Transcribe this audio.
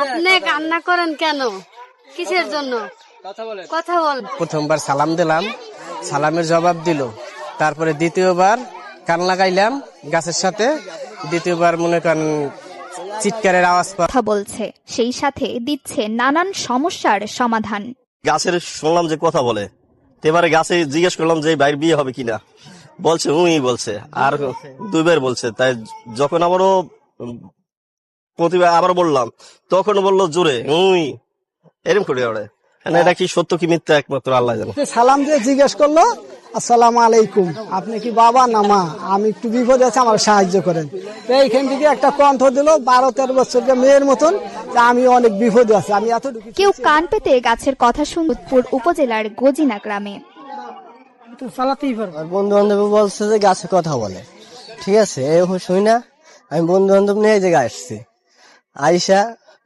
আপনি কান্না করেন কেন? কিসের জন্য? কথা বল। প্রথমবার সালাম দিলাম, সালামের জবাব দিল। তারপরে দ্বিতীয়বার কান লাগাইলাম গাছের সাথে, দ্বিতীয়বার মনে করেন চিৎকারের আওয়াজ কথা বলছে, সেই সাথে দিচ্ছে নানান সমস্যার সমাধান। গাছের শুনলাম যে কথা বলে, এবারে গাছে জিজ্ঞেস করলাম যে ভাইয়ের বিয়ে হবে কিনা, বলছে বলছে, আর দুইবার বলছে। তাই যখন আবারও প্রতিবার আবার বললাম, তখন বললো জোরে এরকম করে ওরে। এটা কি সত্য কি মিথ্যা একমাত্র আল্লাহ জানে। সালাম দিয়ে জিজ্ঞেস করলো, আসসালামু আলাইকুম, আপনি কি বাবা না মা? আমি একটু বিপদে আছি, আমার সাহায্য করেন। তো এইখান থেকে একটা কণ্ঠ দিল 12-13 বছরের মেয়ের মতন, আমি অনেক বিপদে আছি। আমি এতটুকু কেউ কান পেতে গাছের কথা শুনপুর উপজেলার গজিনা গ্রামে। বন্ধু বান্ধব বলছে যে গাছে কথা বলে, ঠিক আছে, শুই না। আমি বন্ধু বান্ধব নিয়ে এই জায়গায় আসছি, আইসা